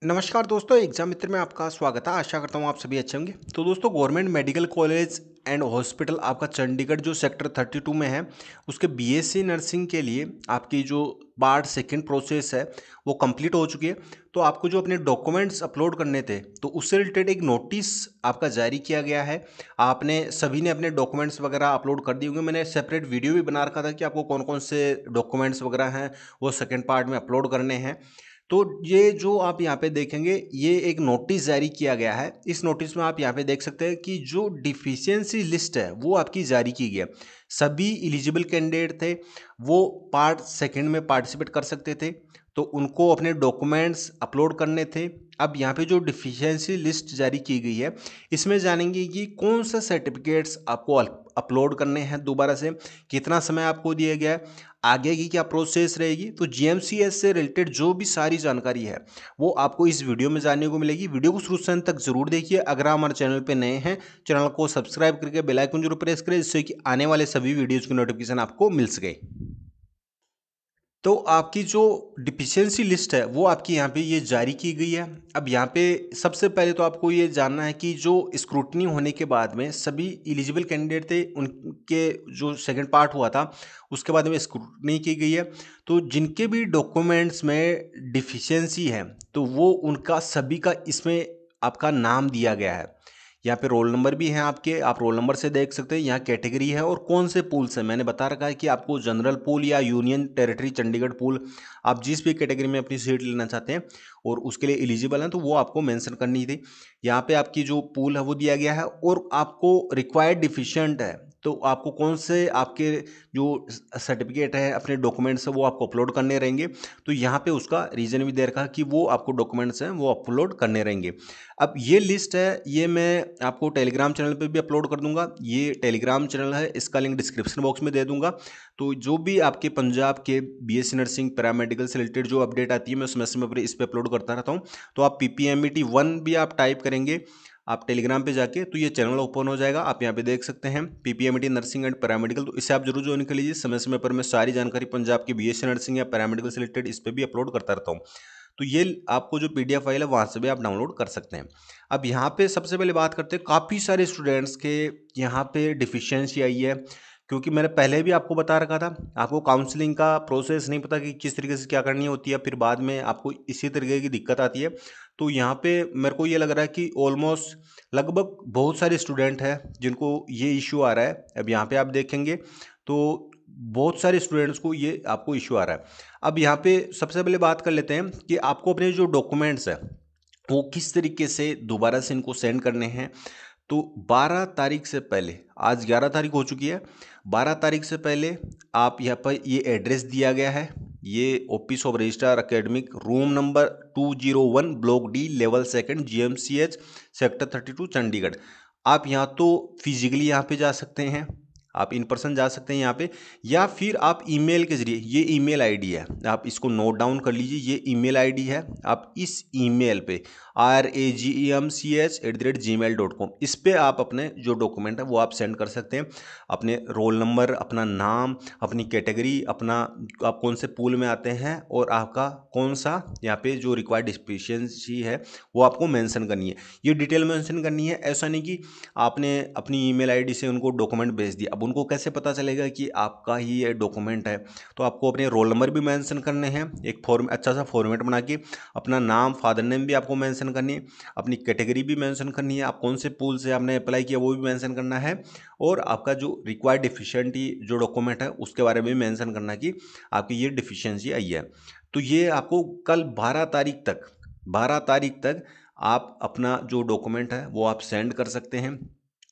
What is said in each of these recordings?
नमस्कार दोस्तों, एग्जाम मित्र में आपका स्वागत है। आशा करता हूँ आप सभी अच्छे होंगे। तो दोस्तों, government medical college and hospital आपका चंडीगढ़ जो सेक्टर 32 में है, उसके बीएससी नर्सिंग के लिए आपकी जो पार्ट सेकंड प्रोसेस है वो कंप्लीट हो चुकी है। तो आपको जो अपने डॉक्यूमेंट्स अपलोड करने थे, तो उससे रिलेटेड एक नोटिस आपका जारी किया गया है। आपने सभी ने अपने डॉक्यूमेंट्स वगैरह अपलोड कर दिए होंगे। मैंने सेपरेट वीडियो भी बना रखा था कि आपको कौन कौन से डॉक्यूमेंट्स वगैरह हैं वो सेकेंड पार्ट में अपलोड करने हैं। तो ये जो आप यहाँ पे देखेंगे, ये एक नोटिस जारी किया गया है। इस नोटिस में आप यहाँ पे देख सकते हैं कि जो डिफिशियंसी लिस्ट है वो आपकी जारी की गई है। सभी एलिजिबल कैंडिडेट थे, वो पार्ट सेकंड में पार्टिसिपेट कर सकते थे। तो उनको अपने डॉक्यूमेंट्स अपलोड करने थे। अब यहाँ पे जो डिफिशियंसी लिस्ट जारी की गई है, इसमें जानेंगे कि कौन सा सर्टिफिकेट्स आपको अपलोड करने हैं दोबारा से, कितना समय आपको दिया गया है, आगे की क्या प्रोसेस रहेगी। तो जीएमसीएस से रिलेटेड जो भी सारी जानकारी है वो आपको इस वीडियो में जानने को मिलेगी। वीडियो को शुरू से अंत तक जरूर देखिए। अगर आप हमारे चैनल पे नए हैं, चैनल को सब्सक्राइब करके बेल आइकन जरूर प्रेस करें, जिससे कि आने वाले सभी वीडियोज की नोटिफिकेशन आपको मिल सके। तो आपकी जो डिफिशियंसी लिस्ट है वो आपकी यहाँ पे ये जारी की गई है। अब यहाँ पे सबसे पहले तो आपको ये जानना है कि जो स्क्रूटनी होने के बाद में सभी एलिजिबल कैंडिडेट थे, उनके जो सेकंड पार्ट हुआ था उसके बाद में स्क्रूटनी की गई है। तो जिनके भी डॉक्यूमेंट्स में डिफिशियंसी है, तो वो उनका सभी का इसमें आपका नाम दिया गया है। यहाँ पे रोल नंबर भी हैं आपके, आप रोल नंबर से देख सकते हैं। यहाँ कैटेगरी है और कौन से पूल से मैंने बता रखा है कि आपको जनरल पूल या यूनियन टेरिटरी चंडीगढ़ पूल, आप जिस भी कैटेगरी में अपनी सीट लेना चाहते हैं और उसके लिए एलिजिबल हैं, तो वो आपको मेंशन करनी थी। यहाँ पे आपकी जो पूल है वो दिया गया है और आपको रिक्वायर्ड डिफिशिएंट है, तो आपको कौन से आपके जो सर्टिफिकेट है, अपने डॉक्यूमेंट्स है, वो आपको अपलोड करने रहेंगे। तो यहाँ पे उसका रीज़न भी दे रखा है कि वो आपको डॉक्यूमेंट्स हैं वो अपलोड करने रहेंगे। अब ये लिस्ट है, ये मैं आपको टेलीग्राम चैनल पे भी अपलोड कर दूंगा। ये टेलीग्राम चैनल है, इसका लिंक डिस्क्रिप्शन बॉक्स में दे दूंगा। तो जो भी आपके पंजाब के बीएससी नर्सिंग पैरामेडिकल से रिलेटेड जो अपडेट आती है, मैं समय समय पर इस पर अपलोड करता रहता हूँ। तो आप PPMET 1 भी आप टाइप करेंगे आप टेलीग्राम पे जाके, तो ये चैनल ओपन हो जाएगा। आप यहाँ पे देख सकते हैं PPMET नर्सिंग एंड पैरामेडिकल, तो इसे आप जरूर ज्वाइन कर लीजिए। समय समय पर मैं सारी जानकारी पंजाब की बीएससी नर्सिंग या पैरामेडिकल से रिलेटेड इस पर भी अपलोड करता रहता हूँ। तो ये आपको जो PDF फाइल है वहाँ से भी आप डाउनलोड कर सकते हैं। अब यहाँ पे सबसे पहले बात करते हैं, काफ़ी सारे स्टूडेंट्स के यहाँ पे डिफिशियंसी आई है। क्योंकि मैंने पहले भी आपको बता रखा था, आपको काउंसलिंग का प्रोसेस नहीं पता कि किस तरीके से क्या करनी होती है, फिर बाद में आपको इसी तरीके की दिक्कत आती है। तो यहाँ पे मेरे को ये लग रहा है कि ऑलमोस्ट लगभग बहुत सारे स्टूडेंट हैं जिनको ये इश्यू आ रहा है। अब यहाँ पे आप देखेंगे तो बहुत सारे स्टूडेंट्स को ये आपको इश्यू आ रहा है। अब यहाँ पे सबसे पहले बात कर लेते हैं कि आपको अपने जो डॉक्यूमेंट्स है वो किस तरीके से दोबारा से इनको सेंड करने हैं। तो 12 तारीख से पहले, आज 11 तारीख हो चुकी है, 12 तारीख से पहले आप यहाँ पर ये एड्रेस दिया गया है, ये office of registrar academic, room number 201, block D, level second, GMCH, sector 32, Chandigarh. आप यहाँ तो फिजिकली यहाँ पे जा सकते हैं, आप इन पर्सन जा सकते हैं यहाँ पे, या फिर आप ईमेल के जरिए, ये ईमेल आईडी है, आप इसको नोट डाउन कर लीजिए। ये ईमेल आईडी है, आप इस ईमेल पे RAGEMCH@gmail.com, इस पे आप अपने जो डॉक्यूमेंट है वो आप सेंड कर सकते हैं। अपने रोल नंबर, अपना नाम, अपनी कैटेगरी, अपना आप कौन से पूल में आते हैं और आपका कौन सा यहाँ पे जो रिक्वायर्ड डिफिशियंसी है वो आपको मेंशन करनी है। ये डिटेल मेंशन करनी है। ऐसा नहीं कि आपने अपनी ईमेल आईडी से उनको डॉक्यूमेंट भेज दिया, अब उनको कैसे पता चलेगा कि आपका ही ये डॉक्यूमेंट है। तो आपको अपने रोल नंबर भी मेंशन करने हैं, एक फॉर्म अच्छा सा फॉर्मेट बना के, अपना नाम, फादर नेम भी आपको मेंशन करनी है, अपनी कैटेगरी भी मेंशन करनी है, आप कौन से पूल से आपने अप्लाई किया वो भी मेंशन करना है, और आपका जो रिक्वायर्ड डिफिशियंटी जो डॉक्यूमेंट है उसके बारे में भी मेंशन करना कि आपकी ये डिफिशियंसी आई है। तो ये आपको कल 12 तारीख तक आप अपना जो डॉक्यूमेंट है वो आप सेंड कर सकते हैं,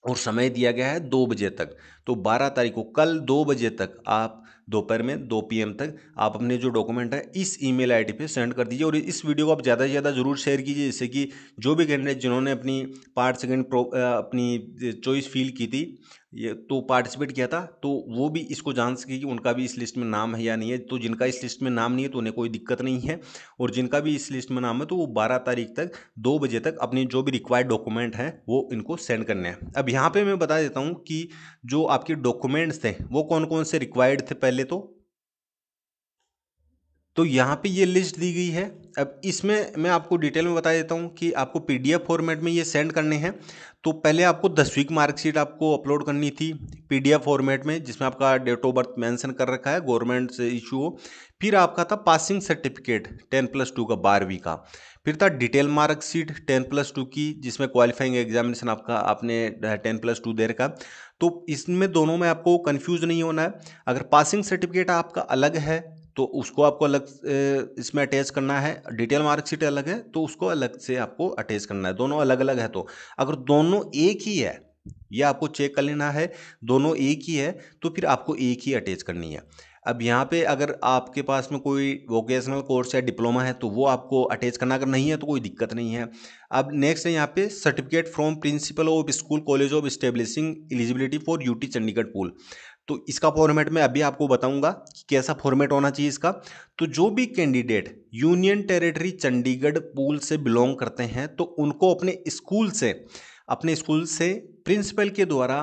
और समय दिया गया है 2 बजे तक। तो 12 तारीख को कल 2 बजे तक, आप दोपहर में 2 PM तक आप अपने जो डॉक्यूमेंट है इस ईमेल आईडी पे सेंड कर दीजिए। और इस वीडियो को आप ज़्यादा से ज़्यादा जरूर शेयर कीजिए, जिससे कि जो भी कैंडिडेट जिन्होंने अपनी पार्ट सेकंड अपनी चॉइस फील की थी, ये तो पार्टिसिपेट किया था, तो वो भी इसको जान सके कि उनका भी इस लिस्ट में नाम है या नहीं है। तो जिनका इस लिस्ट में नाम नहीं है तो उन्हें कोई दिक्कत नहीं है, और जिनका भी इस लिस्ट में नाम है तो वो 12 तारीख तक 2 बजे तक अपनी जो भी रिक्वायर्ड डॉक्यूमेंट हैं वो इनको सेंड करने हैं। अब यहाँ पे मैं बता देता हूँ कि जो आपके डॉक्यूमेंट्स थे वो कौन कौन से रिक्वायर्ड थे पहले। तो यहाँ पे ये लिस्ट दी गई है। अब इसमें मैं आपको डिटेल में बता देता हूँ कि आपको पीडीएफ फॉर्मेट में ये सेंड करने हैं। तो पहले आपको 10वीं की मार्कशीट आपको अपलोड करनी थी पीडीएफ फॉर्मेट में, जिसमें आपका डेट ऑफ बर्थ मेंशन कर रखा है, गवर्नमेंट से इशू हो। फिर आपका था पासिंग सर्टिफिकेट 10+2 का, 12वीं का। फिर था डिटेल मार्कशीट 10+2 की, जिसमें क्वालिफाइंग एग्जामिनेशन आपका आपने 10+2 दे रखा। तो इसमें दोनों में आपको कंफ्यूज नहीं होना है। अगर पासिंग सर्टिफिकेट आपका अलग है तो उसको आपको अलग इसमें अटैच करना है, डिटेल मार्कशीट अलग है तो उसको अलग से आपको अटैच करना है। दोनों अलग अलग है, तो अगर दोनों एक ही है, ये आपको चेक कर लेना है, दोनों एक ही है तो फिर आपको एक ही अटैच करनी है। अब यहाँ पे अगर आपके पास में कोई वोकेशनल कोर्स या डिप्लोमा है तो वो आपको अटैच करना, अगर नहीं है तो कोई दिक्कत नहीं है। अब नेक्स्ट है यहाँ पे certificate from principle of school college of establishing eligibility for UT Chandigarh pool. तो इसका फॉर्मेट मैं अभी आपको बताऊंगा कि कैसा फॉर्मेट होना चाहिए इसका। तो जो भी candidate union territory Chandigarh pool से बिलोंग करते हैं तो उनको अपने स्कूल से प्रिंसिपल के द्वारा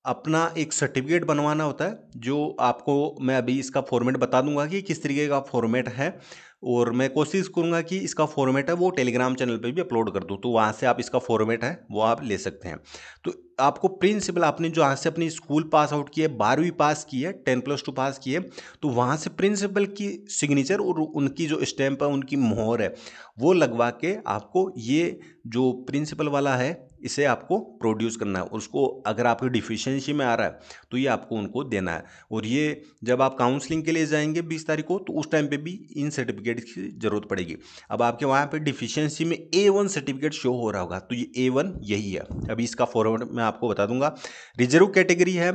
अपना एक सर्टिफिकेट बनवाना होता है, जो आपको मैं अभी इसका फॉर्मेट बता दूंगा कि किस तरीके का फॉर्मेट है। और मैं कोशिश करूंगा कि इसका फॉर्मेट है वो टेलीग्राम चैनल पे भी अपलोड कर दूं, तो वहाँ से आप इसका फॉर्मेट है वो आप ले सकते हैं। तो आपको प्रिंसिपल, आपने जो यहाँ से अपनी स्कूल पास आउट की है, 12वीं पास की है, 10+2 पास की है, तो वहाँ से प्रिंसिपल की सिग्नेचर और उनकी जो स्टैंप है, उनकी मोहर है, वो लगवा के आपको ये जो प्रिंसिपल वाला है इसे आपको प्रोड्यूस करना है। उसको अगर आपकी डिफिशियंसी में आ रहा है तो ये आपको उनको देना है। और ये जब आप काउंसलिंग के लिए जाएंगे 20 तारीख को, तो उस टाइम पे भी इन सर्टिफिकेट की ज़रूरत पड़ेगी। अब आपके वहाँ पे डिफिशियंसी में A1 सर्टिफिकेट शो हो रहा होगा, तो ये A1 यही है। अभी इसका फॉर्मेट मैं आपको बता दूंगा। रिजर्व कैटेगरी है,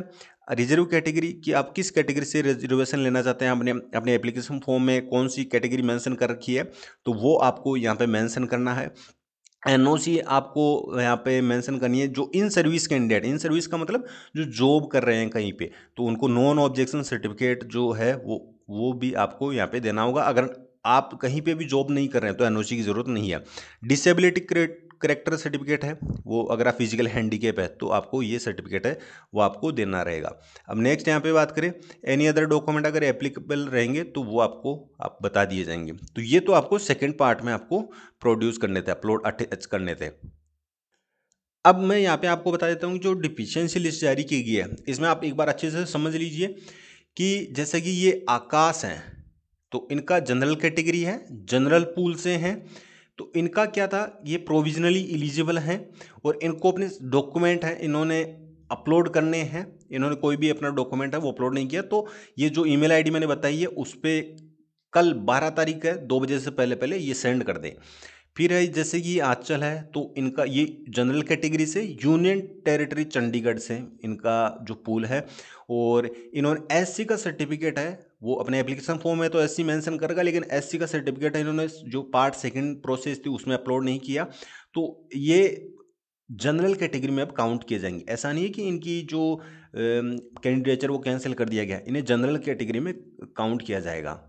रिजर्व कैटेगरी की आप किस कैटेगरी से रिजर्वेशन लेना चाहते हैं, अपने अपने एप्लीकेशन फॉर्म में कौन सी कैटेगरी मेंशन कर रखी है तो वो आपको यहाँ पे मेंशन करना है। एनओसी आपको यहाँ पे मेंशन करनी है। जो in service candidate, in service का मतलब जो जॉब कर रहे हैं कहीं पे, तो उनको नॉन ऑब्जेक्शन सर्टिफिकेट जो है वो भी आपको यहाँ पे देना होगा। अगर आप कहीं पे भी जॉब नहीं कर रहे हैं तो एनओसी की ज़रूरत नहीं है। डिसेबिलिटी करेक्टर सर्टिफिकेट है, वो अगर आप फिजिकल हैंडीकेप है तो आपको ये सर्टिफिकेट है वो आपको देना रहेगा। अब नेक्स्ट यहाँ पे बात करें, एनी अदर डॉक्यूमेंट अगर एप्लीकेबल रहेंगे तो वो आपको आप बता दिए जाएंगे। तो ये तो आपको सेकेंड पार्ट में आपको प्रोड्यूस करने थे, अपलोड अटैच करने थे। अब मैं यहाँ पे आपको बता देता हूँ जो डिफिशियंसी लिस्ट जारी की गई है, इसमें आप एक बार अच्छे से समझ लीजिए कि जैसे कि ये आकाश हैं तो इनका जनरल कैटेगरी है, जनरल पूल से हैं। तो इनका क्या था, ये प्रोविजनली एलिजिबल हैं और इनको अपने डॉक्यूमेंट हैं इन्होंने अपलोड करने हैं। इन्होंने कोई भी अपना डॉक्यूमेंट है वो अपलोड नहीं किया, तो ये जो ईमेल आईडी मैंने बताई है उस पर कल 12 तारीख है 2 बजे से पहले पहले ये सेंड कर दें। फिर है जैसे कि आंचल है तो इनका ये जनरल कैटेगरी से यूनियन टेरिटरी चंडीगढ़ से इनका जो पूल है, और इन्होंने एससी का सर्टिफिकेट है, वो अपने एप्लीकेशन फॉर्म में तो एससी मेंशन करेगा, लेकिन एससी का सर्टिफिकेट है इन्होंने जो पार्ट सेकंड प्रोसेस थी उसमें अपलोड नहीं किया, तो ये जनरल कैटेगरी में अब काउंट किए जाएंगे। ऐसा नहीं है कि इनकी जो कैंडिडेचर वो कैंसिल कर दिया गया, इन्हें जनरल कैटेगरी में काउंट किया जाएगा।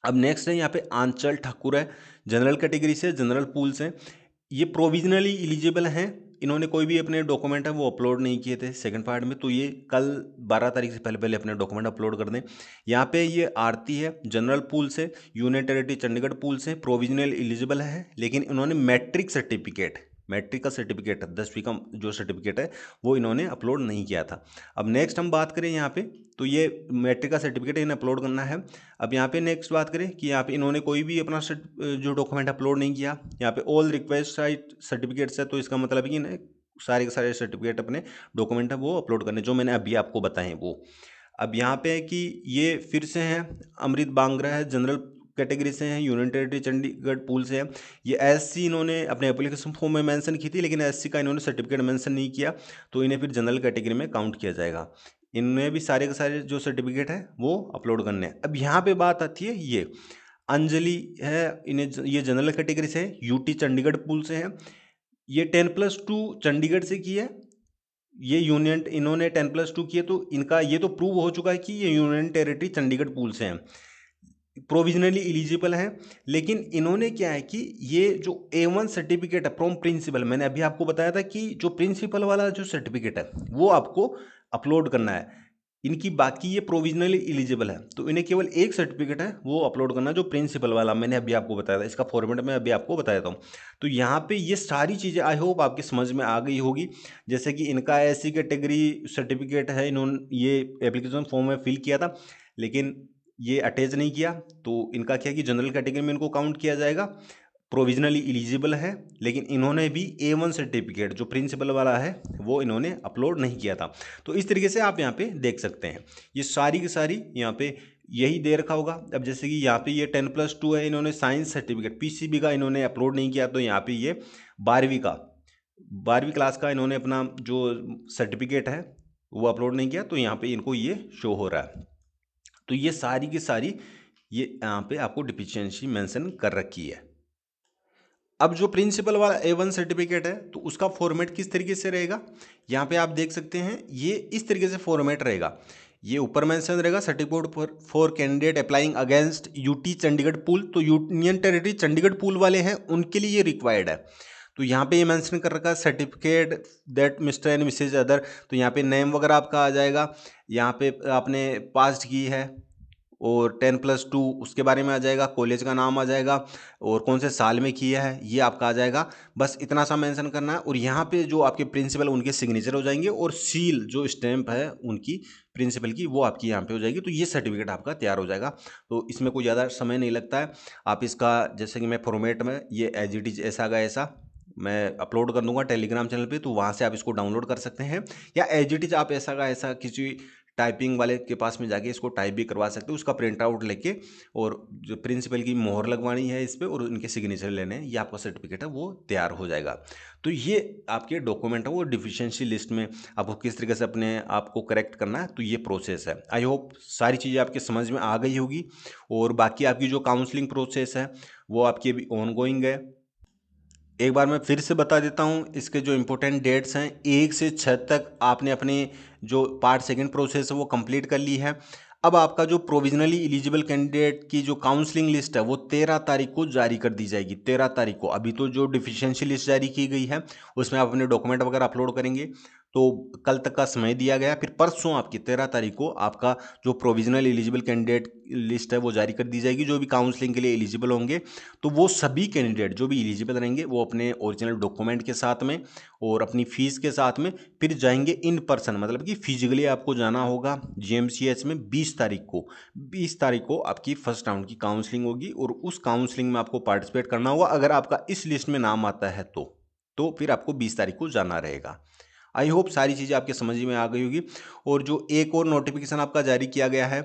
अब नेक्स्ट है यहाँ पे आंचल ठाकुर है, जनरल कैटेगरी से, जनरल पूल से। ये प्रोविजनली एलिजिबल हैं, इन्होंने कोई भी अपने डॉक्यूमेंट है वो अपलोड नहीं किए थे सेकंड पार्ट में, तो ये कल 12 तारीख से पहले पहले अपने डॉक्यूमेंट अपलोड कर दें। यहाँ पे ये आरती है, जनरल पूल से, यूनियन टेरिटरी चंडीगढ़ पूल से, प्रोविजनल एलिजिबल है, लेकिन इन्होंने मैट्रिक का सर्टिफिकेट 10वीं का जो सर्टिफिकेट है वो इन्होंने अपलोड नहीं किया था। अब नेक्स्ट हम बात करें यहाँ पे, तो ये मैट्रिक का सर्टिफिकेट इन्हें अपलोड करना है। अब यहाँ पे नेक्स्ट बात करें कि यहाँ पे इन्होंने कोई भी अपना जो डॉक्यूमेंट अपलोड नहीं किया, यहाँ पे ऑल रिक्वेस्ट साइट सर्टिफिकेट्स है, तो इसका मतलब है कि इन्हें सारे के सारे सर्टिफिकेट अपने डॉक्यूमेंट है वो अपलोड करने, जो मैंने अभी आपको बताए हैं वो। अब यहाँ पे है कि ये फिर से हैं, अमृत बांगरा है, जनरल कैटेगरी से हैं, यूनियन टेरिटरी चंडीगढ़ पूल से हैं। ये एससी इन्होंने अपने एप्लीकेशन फॉर्म में मेंशन की थी, लेकिन एससी का इन्होंने सर्टिफिकेट मेंशन नहीं किया, तो इन्हें फिर जनरल कैटेगरी में काउंट किया जाएगा। इनमें भी सारे के सारे जो सर्टिफिकेट है वो अपलोड करने हैं। अब यहाँ पे बात आती है, ये अंजलि है, इन्हें ये जनरल कैटेगरी से है, यूटी चंडीगढ़ पूल से है, ये 10+2 चंडीगढ़ से की है, ये यूनियन इन्होंने 10+2 किए, तो इनका ये तो प्रूव हो चुका है कि ये यूनियन टेरिटरी चंडीगढ़ पूल से हैं, प्रोविजनली एलिजिबल हैं। लेकिन इन्होंने क्या है कि ये जो A1 सर्टिफिकेट है फ्रॉम प्रिंसिपल, मैंने अभी आपको बताया था कि जो प्रिंसिपल वाला जो सर्टिफिकेट है वो आपको अपलोड करना है। इनकी बाकी ये प्रोविजनली एलिजिबल है, तो इन्हें केवल एक सर्टिफिकेट है वो अपलोड करना, जो प्रिंसिपल वाला मैंने अभी आपको बताया था। इसका फॉर्मेट मैं अभी आपको बता देता हूँ। तो यहाँ पे ये सारी चीज़ें आई होप आपकी समझ में आ गई होगी। जैसे कि इनका ऐसी कैटेगरी सर्टिफिकेट है, इन्होंने ये एप्लीकेशन फॉर्म में फिल किया था लेकिन ये अटैच नहीं किया, तो इनका क्या कि जनरल कैटेगरी में इनको काउंट किया जाएगा, प्रोविजनली एलिजिबल है। लेकिन इन्होंने भी A1 सर्टिफिकेट जो प्रिंसिपल वाला है वो इन्होंने अपलोड नहीं किया था। तो इस तरीके से आप यहाँ पे देख सकते हैं, ये सारी की सारी यहाँ पे यही दे रखा होगा। अब जैसे कि यहाँ पे ये 10+2 है, इन्होंने साइंस सर्टिफिकेट PCB का इन्होंने अपलोड नहीं किया, तो यहाँ पे ये 12वीं क्लास का इन्होंने अपना जो सर्टिफिकेट है वो अपलोड नहीं किया, तो यहाँ पे इनको ये शो हो रहा है। तो ये सारी की सारी ये यहाँ पे आपको डिफिशियंसी मेंशन कर रखी है। अब जो प्रिंसिपल वाला A1 सर्टिफिकेट है तो उसका फॉर्मेट किस तरीके से रहेगा, यहाँ पे आप देख सकते हैं। ये इस तरीके से फॉर्मेट रहेगा, ये ऊपर मेंशन रहेगा certificate for candidate applying against UT Chandigarh pool. तो यूनियन टेरिटरी चंडीगढ़ पूल वाले हैं उनके लिए ये रिक्वायर्ड है। तो यहाँ पे ये मेंशन कर रखा है certificate that mister and Mrs other. तो यहाँ पे नेम वगैरह आपका आ जाएगा, यहाँ पे आपने पास की है, और 10+2 उसके बारे में आ जाएगा, कॉलेज का नाम आ जाएगा, और कौन से साल में किया है ये आपका आ जाएगा। बस इतना सा मेंशन करना है, और यहाँ पे जो आपके प्रिंसिपल उनके सिग्नेचर हो जाएंगे, और सील जो स्टैंप है उनकी प्रिंसिपल की वो आपकी यहाँ पे हो जाएगी। तो ये सर्टिफिकेट आपका तैयार हो जाएगा। तो इसमें कोई ज़्यादा समय नहीं लगता है। आप इसका जैसे कि मैं फॉर्मेट में ये एज इट इज ऐसा का ऐसा मैं अपलोड कर दूंगा टेलीग्राम चैनल पे, तो वहाँ से आप इसको डाउनलोड कर सकते हैं, या एज इट इज आप ऐसा का ऐसा किसी टाइपिंग वाले के पास में जाके इसको टाइप भी करवा सकते हो, उसका प्रिंट आउट लेके, और जो प्रिंसिपल की मोहर लगवानी है इस पर और उनके सिग्नेचर लेने हैं, ये आपका सर्टिफिकेट है वो तैयार हो जाएगा। तो ये आपके डॉक्यूमेंट है वो डिफिशियंसी लिस्ट में आपको किस तरीके से अपने आप को करेक्ट करना है, तो ये प्रोसेस है। आई होप सारी चीज़ें आपके समझ में आ गई होगी। और बाकी आपकी जो काउंसलिंग प्रोसेस है वो आपकी अभी ऑनगोइंग है। एक बार मैं फिर से बता देता हूँ, इसके जो इम्पोर्टेंट डेट्स हैं 1 से 6 तक आपने अपनी जो पार्ट सेकंड प्रोसेस है वो कंप्लीट कर ली है। अब आपका जो प्रोविजनली एलिजिबल कैंडिडेट की जो काउंसलिंग लिस्ट है वो 13 तारीख को जारी कर दी जाएगी। 13 तारीख को अभी तो जो डिफिशियंसी लिस्ट जारी की गई है उसमें आप अपने डॉक्यूमेंट वगैरह अपलोड करेंगे, तो कल तक का समय दिया गया। फिर परसों आपकी 13 तारीख को आपका जो प्रोविजनल एलिजिबल कैंडिडेट लिस्ट है वो जारी कर दी जाएगी, जो भी काउंसलिंग के लिए एलिजिबल होंगे। तो वो सभी कैंडिडेट जो भी एलिजिबल रहेंगे वो अपने ओरिजिनल डॉक्यूमेंट के साथ में और अपनी फीस के साथ में फिर जाएंगे इन पर्सन, मतलब कि फिजिकली आपको जाना होगा GMCH में 20 तारीख को। 20 तारीख को आपकी फर्स्ट राउंड की काउंसलिंग होगी, और उस काउंसलिंग में आपको पार्टिसिपेट करना होगा। अगर आपका इस लिस्ट में नाम आता है तो फिर आपको 20 तारीख को जाना रहेगा। आई होप सारी चीज़ें आपके समझ में आ गई होगी। और जो एक और नोटिफिकेशन आपका जारी किया गया है,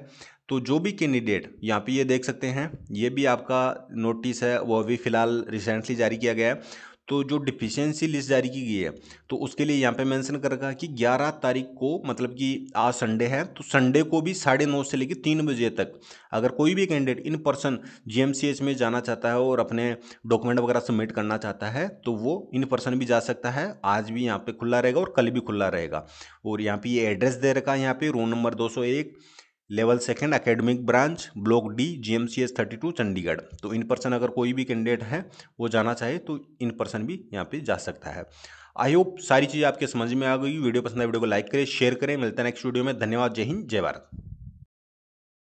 तो जो भी कैंडिडेट यहाँ पे ये देख सकते हैं, ये भी आपका नोटिस है वो अभी फ़िलहाल रिसेंटली जारी किया गया है। तो जो डिफिशियंसी लिस्ट जारी की गई है तो उसके लिए यहाँ पे मेंशन कर रखा है कि 11 तारीख को, मतलब कि आज संडे है, तो संडे को भी 9:30 से लेकर 3 बजे तक अगर कोई भी कैंडिडेट इन पर्सन GMCH में जाना चाहता है और अपने डॉक्यूमेंट वगैरह सबमिट करना चाहता है तो वो इन पर्सन भी जा सकता है। आज भी यहाँ पे खुला रहेगा और कल भी खुला रहेगा। और यहाँ पे ये एड्रेस दे रखा है, यहाँ पे room number 201, level 2 academic branch, block D, GMCH 32 Chandigarh. तो इन पर्सन अगर कोई भी कैंडिडेट है वो जाना चाहे तो इन पर्सन भी यहाँ पे जा सकता है। आई होप सारी चीज़ें आपके समझ में आ गई। वीडियो पसंद है वीडियो को लाइक करें, शेयर करें। मिलता है नेक्स्ट वीडियो में। धन्यवाद। जय हिंद, जय भारत।